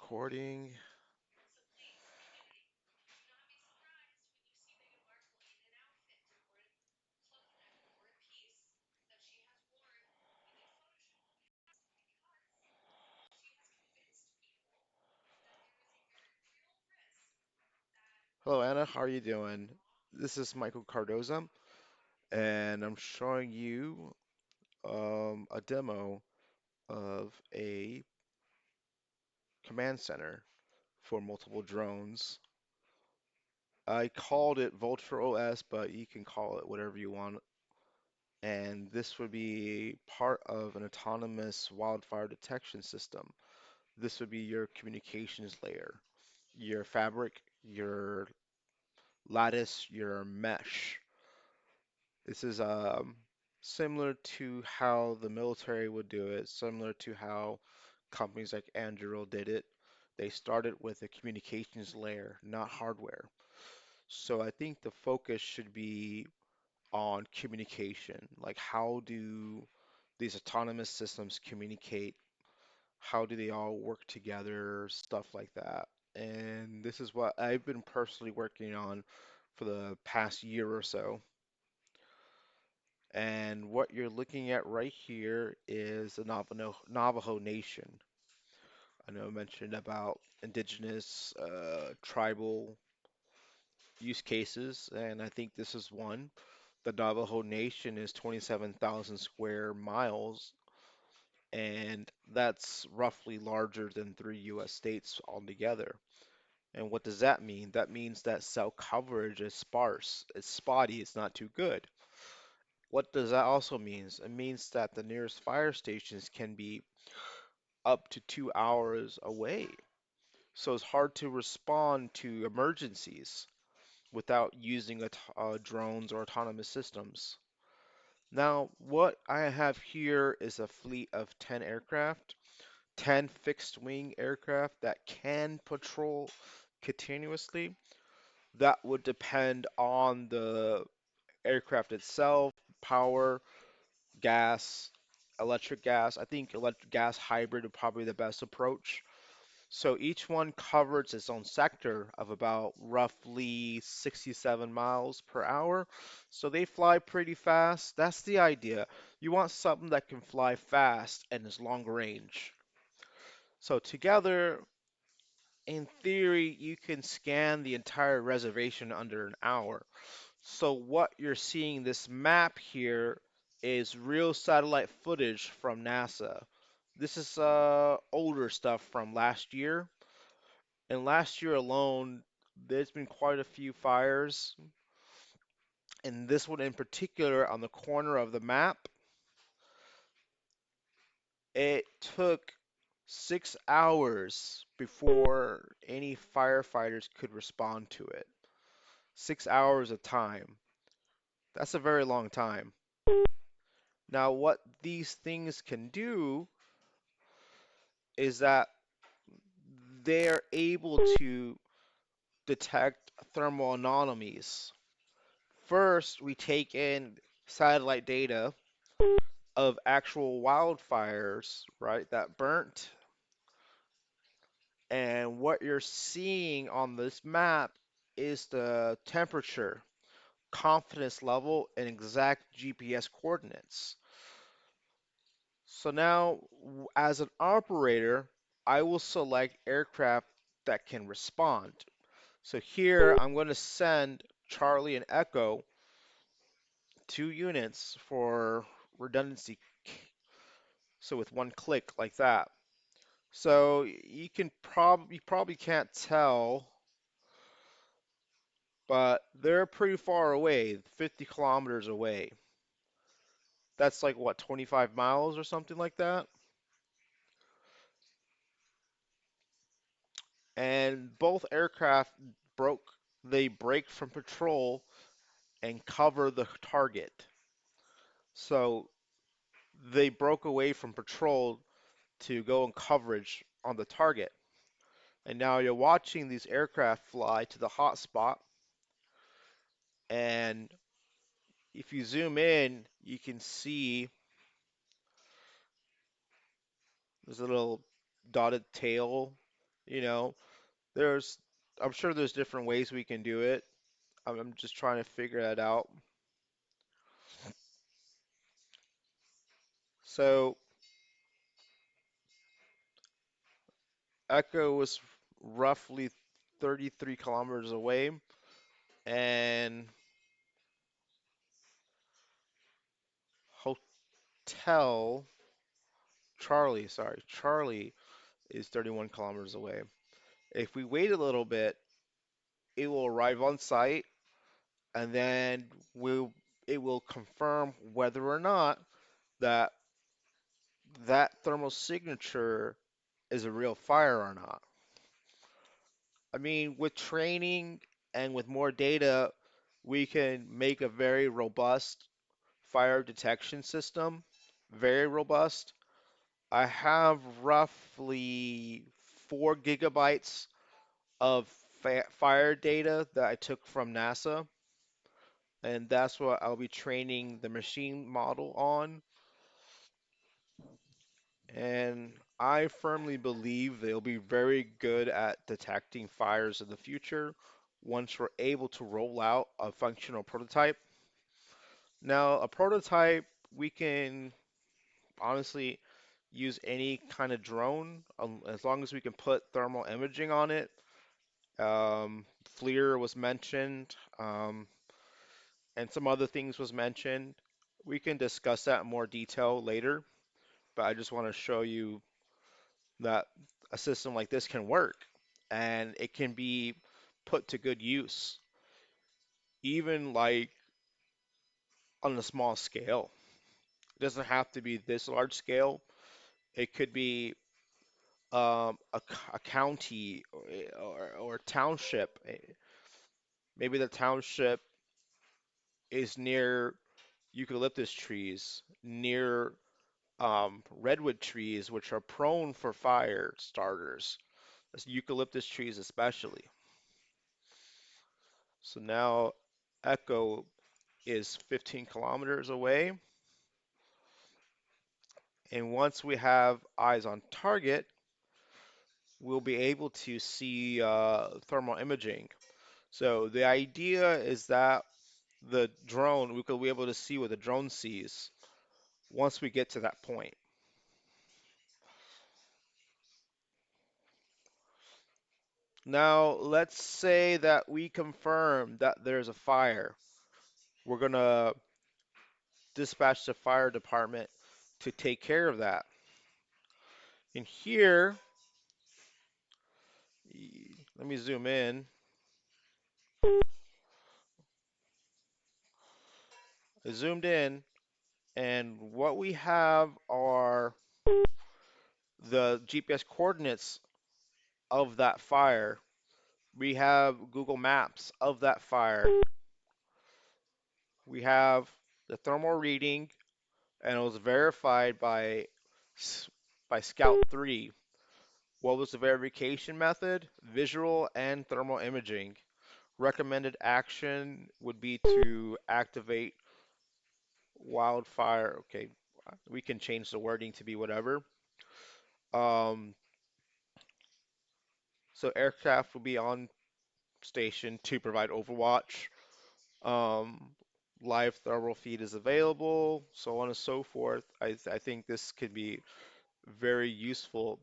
Recording. Hello, Anna. How are you doing? This is Michael Cardoza, and I'm showing you a demo of a command center for multiple drones. I called it Vulture OS, but you can call it whatever you want. And this would be part of an autonomous wildfire detection system. This would be your communications layer, your fabric, your lattice, your mesh. This is similar to how the military would do it, similar to how companies like Anduril did it. They started with a communications layer, not hardware. So I think the focus should be on communication. Like, how do these autonomous systems communicate? How do they all work together? Stuff like that. And this is what I've been personally working on for the past year or so. And what you're looking at right here is the Navajo Nation. I know I mentioned about indigenous, tribal use cases, and I think this is one. The Navajo Nation is 27,000 square miles, and that's roughly larger than 3 U.S. states altogether. And what does that mean? That means that cell coverage is sparse, it's spotty, it's not too good. What does that also mean? It means that the nearest fire stations can be up to 2 hours away. So it's hard to respond to emergencies without using drones or autonomous systems. Now, what I have here is a fleet of 10 aircraft, 10 fixed wing aircraft that can patrol continuously. That would depend on the aircraft itself, power, gas, electric gas. I think electric gas hybrid would probably be the best approach. So each one covers its own sector of about roughly 67 miles per hour. So they fly pretty fast. That's the idea. You want something that can fly fast and is long range. So together, in theory, you can scan the entire reservation under an hour. So what you're seeing this map here is real satellite footage from NASA. This is older stuff from last year. And last year alone, there's been quite a few fires. And this one in particular, on the corner of the map, it took 6 hours before any firefighters could respond to it. 6 hours of time. That's a very long time. Now, what these things can do is that they're able to detect thermal anomalies. First, we take in satellite data of actual wildfires, right, that burnt. And what you're seeing on this map is the temperature, confidence level, and exact GPS coordinates. So now, as an operator, I will select aircraft that can respond. So here, I'm going to send Charlie and Echo 2 units for redundancy. So with one click like that. So you probably can't tell, but they're pretty far away, 50 kilometers away. That's like what, 25 miles or something like that? And both aircraft broke, they break from patrol and cover the target. So they broke away from patrol to go in coverage on the target. And now you're watching these aircraft fly to the hot spot. And if you zoom in, you can see there's a little dotted tail You know, there's, I'm sure there's different ways we can do it. I'm just trying to figure that out. So Echo was roughly 33 kilometers away, and Hotel Charlie is 31 kilometers away. If we wait a little bit, it will arrive on site, and then it will confirm whether or not that that thermal signature is a real fire or not. I mean, with training and with more data, we can make a very robust fire detection system. Very robust. I have roughly 4 gigabytes of fire data that I took from NASA, and that's what I'll be training the machine model on. And I firmly believe they'll be very good at detecting fires in the future once we're able to roll out a functional prototype. Now, a prototype, we can honestly use any kind of drone as long as we can put thermal imaging on it. FLIR was mentioned, and some other things was mentioned. We can discuss that in more detail later, but I just want to show you that a system like this can work and it can be put to good use, even like on a small scale. It doesn't have to be this large scale. It could be a county or township. Maybe the township is near eucalyptus trees, near redwood trees, which are prone for fire starters, eucalyptus trees especially. So now Echo is 15 kilometers away, and once we have eyes on target, we'll be able to see thermal imaging. So the idea is that the drone, we could be able to see what the drone sees once we get to that point. Now, let's say that we confirm that there's a fire. We're gonna dispatch the fire department to take care of that. And here, let me zoom in. I zoomed in, and what we have are the GPS coordinates of that fire. We have Google Maps of that fire. We have the thermal reading, and it was verified by Scout 3. What was the verification method? Visual and thermal imaging. Recommended action would be to activate wildfire. Okay, we can change the wording to be whatever. Um, so aircraft will be on station to provide overwatch. Um, Live thermal feed is available, so on and so forth. I think this could be very useful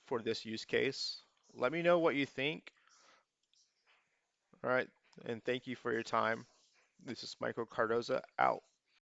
for this use case. Let me know what you think. All right, and thank you for your time. This is Michael Cardoza out.